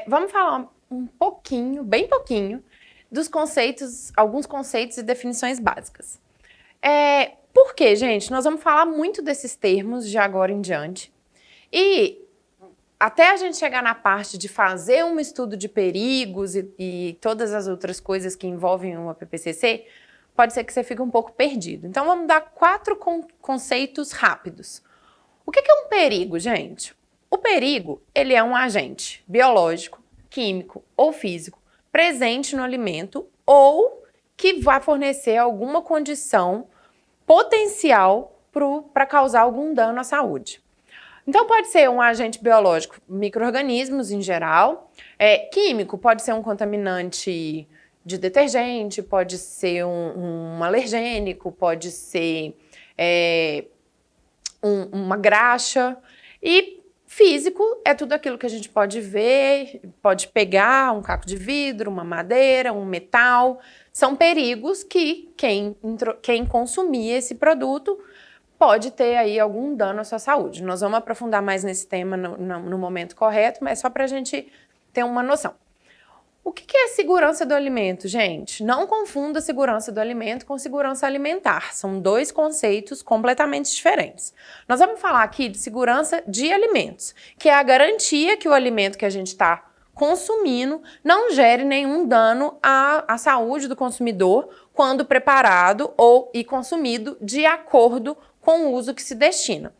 Vamos falar um pouquinho, bem pouquinho, dos conceitos, alguns conceitos e definições básicas. Por quê, gente? Nós vamos falar muito desses termos de agora em diante. E até a gente chegar na parte de fazer um estudo de perigos e todas as outras coisas que envolvem uma PPCC, pode ser que você fique um pouco perdido. Então vamos dar 4 conceitos rápidos. O que é um perigo, gente? O perigo, ele é um agente biológico, químico ou físico presente no alimento ou que vai fornecer alguma condição potencial para causar algum dano à saúde. Então pode ser um agente biológico, micro-organismos em geral, químico, pode ser um contaminante de detergente, pode ser um alergênico, pode ser uma graxa, e físico é tudo aquilo que a gente pode ver, pode pegar um caco de vidro, uma madeira, um metal. São perigos que quem consumir esse produto pode ter aí algum dano à sua saúde. Nós vamos aprofundar mais nesse tema no momento correto, mas só para a gente ter uma noção. O que é segurança do alimento, gente? Não confunda segurança do alimento com segurança alimentar. São 2 conceitos completamente diferentes. Nós vamos falar aqui de segurança de alimentos, que é a garantia que o alimento que a gente está consumindo não gere nenhum dano à saúde do consumidor quando preparado e consumido de acordo com o uso que se destina.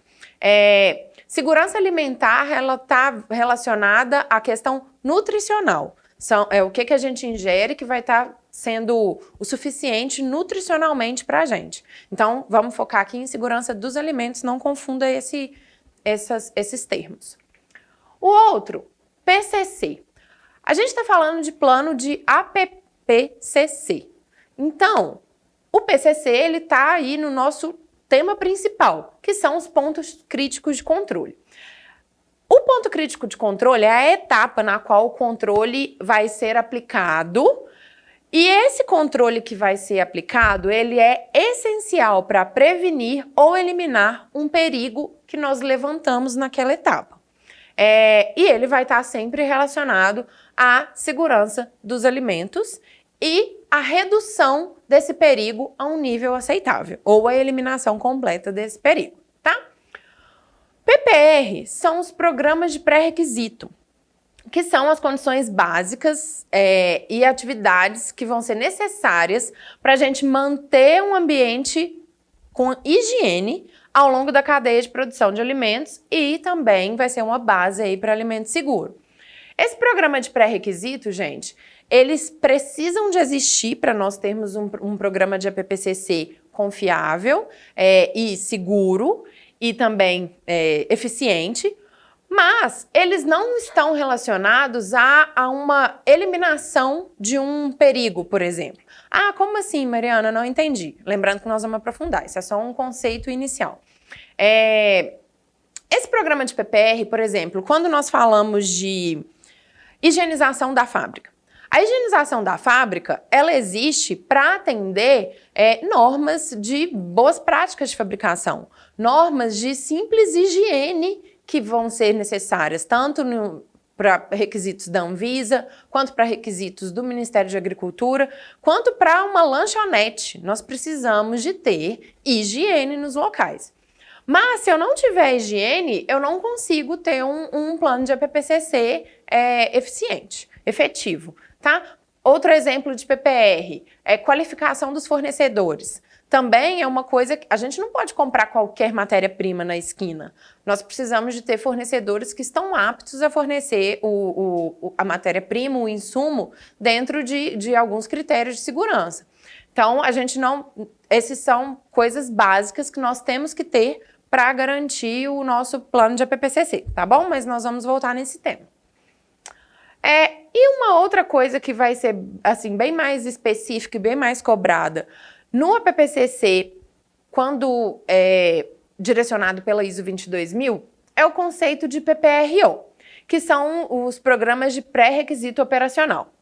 Segurança alimentar, ela está relacionada à questão nutricional. O que a gente ingere que vai estar sendo o suficiente nutricionalmente para a gente. Então, vamos focar aqui em segurança dos alimentos, não confunda esses termos. O outro, PCC. A gente está falando de plano de APPCC. Então, o PCC ele está aí no nosso tema principal, que são os pontos críticos de controle. O ponto crítico de controle é a etapa na qual o controle vai ser aplicado, e esse controle que vai ser aplicado, ele é essencial para prevenir ou eliminar um perigo que nós levantamos naquela etapa. E ele vai estar sempre relacionado à segurança dos alimentos e a redução desse perigo a um nível aceitável, ou a eliminação completa desse perigo, tá? PPR são os programas de pré-requisito, que são as condições básicas e atividades que vão ser necessárias para a gente manter um ambiente com higiene ao longo da cadeia de produção de alimentos, e também vai ser uma base aí para alimento seguro. Esse programa de pré-requisito, gente, eles precisam de existir para nós termos um programa de APPCC confiável e seguro e também eficiente, mas eles não estão relacionados a uma eliminação de um perigo, por exemplo. Ah, como assim, Mariana? Não entendi. Lembrando que nós vamos aprofundar, isso é só um conceito inicial. Esse programa de PPR, por exemplo, quando nós falamos de higienização da fábrica, a higienização da fábrica, ela existe para atender normas de boas práticas de fabricação, normas de simples higiene que vão ser necessárias, tanto para requisitos da Anvisa, quanto para requisitos do Ministério da Agricultura, quanto para uma lanchonete. Nós precisamos de ter higiene nos locais. Mas se eu não tiver higiene, eu não consigo ter um plano de APPCC eficiente, efetivo, tá? Outro exemplo de PPR é qualificação dos fornecedores. Também é uma coisa que a gente não pode comprar qualquer matéria-prima na esquina. Nós precisamos de ter fornecedores que estão aptos a fornecer a matéria-prima, o insumo, dentro de alguns critérios de segurança. Então, esses são coisas básicas que nós temos que ter para garantir o nosso plano de APPCC, tá bom? Mas nós vamos voltar nesse tema. E uma outra coisa que vai ser assim, bem mais específica e bem mais cobrada no APPCC, quando direcionado pela ISO 22000, é o conceito de PPRO, que são os programas de pré-requisito operacional.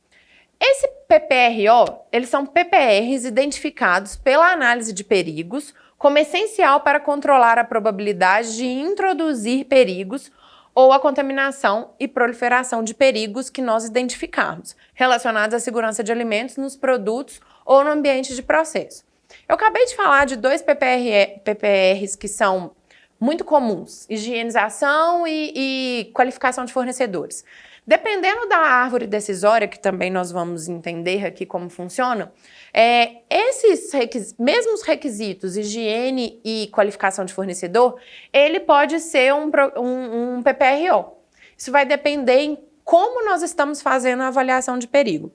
Esse PPRO, eles são PPRs identificados pela análise de perigos como essencial para controlar a probabilidade de introduzir perigos ou a contaminação e proliferação de perigos que nós identificarmos, relacionados à segurança de alimentos nos produtos ou no ambiente de processo. Eu acabei de falar de dois PPRs que são muito comuns, higienização e qualificação de fornecedores. Dependendo da árvore decisória, que também nós vamos entender aqui como funciona, esses mesmos requisitos, higiene e qualificação de fornecedor, ele pode ser um PPRO. Isso vai depender em como nós estamos fazendo a avaliação de perigo.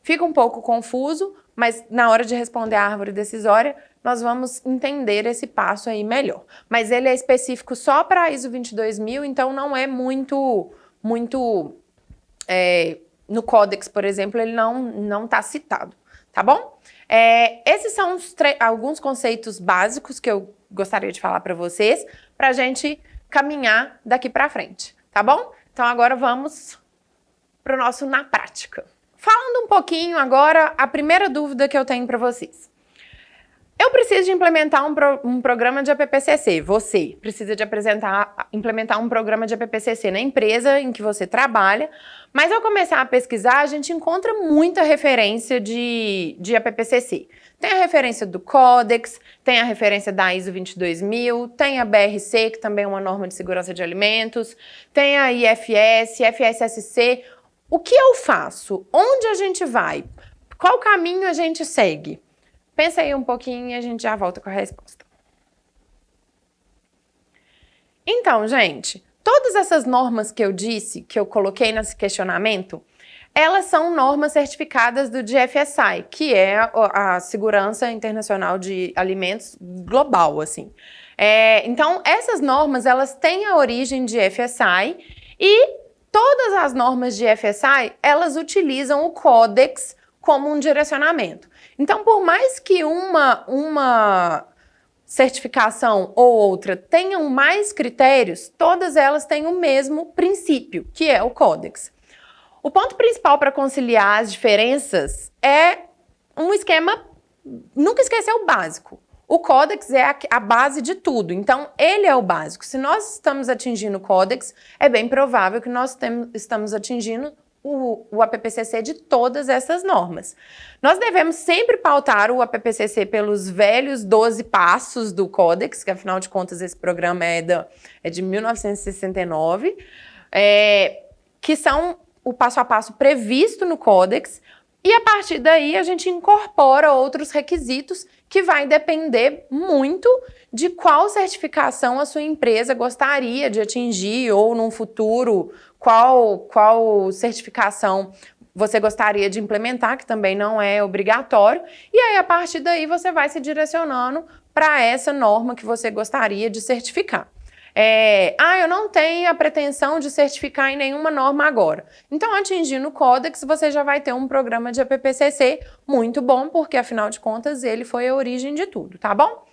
Fica um pouco confuso, mas na hora de responder a árvore decisória, nós vamos entender esse passo aí melhor. Mas ele é específico só para a ISO 22000, então não é muito no Codex, por exemplo, ele não está citado, tá bom? Esses são alguns conceitos básicos que eu gostaria de falar para vocês, para a gente caminhar daqui para frente, tá bom? Então agora vamos para o nosso na prática. Falando um pouquinho agora, a primeira dúvida que eu tenho para vocês. Eu preciso de implementar um programa de APPCC. Você precisa de implementar um programa de APPCC na empresa em que você trabalha, mas ao começar a pesquisar, a gente encontra muita referência de APPCC. Tem a referência do Codex, tem a referência da ISO 22000, tem a BRC, que também é uma norma de segurança de alimentos, tem a IFS, FSSC. O que eu faço? Onde a gente vai? Qual caminho a gente segue? Pensa aí um pouquinho e a gente já volta com a resposta. Então, gente, todas essas normas que eu disse, que eu coloquei nesse questionamento, elas são normas certificadas do GFSI, que é a Segurança Internacional de Alimentos global, assim. Então, essas normas, elas têm a origem de FSI e todas as normas de FSI, elas utilizam o Codex como um direcionamento. Então, por mais que uma certificação ou outra tenham mais critérios, todas elas têm o mesmo princípio, que é o Codex. O ponto principal para conciliar as diferenças é um esquema, nunca esquecer o básico. O Codex é a base de tudo, então ele é o básico. Se nós estamos atingindo o Codex, é bem provável que nós estamos atingindo o APPCC de todas essas normas. Nós devemos sempre pautar o APPCC pelos velhos 12 passos do Codex, que afinal de contas esse programa é de 1969, que são o passo a passo previsto no Codex, e a partir daí a gente incorpora outros requisitos que vai depender muito de qual certificação a sua empresa gostaria de atingir ou num futuro qual certificação você gostaria de implementar, que também não é obrigatório, e aí a partir daí você vai se direcionando para essa norma que você gostaria de certificar. Eu não tenho a pretensão de certificar em nenhuma norma agora. Então, atingindo o Codex, você já vai ter um programa de APPCC muito bom, porque, afinal de contas, ele foi a origem de tudo, tá bom?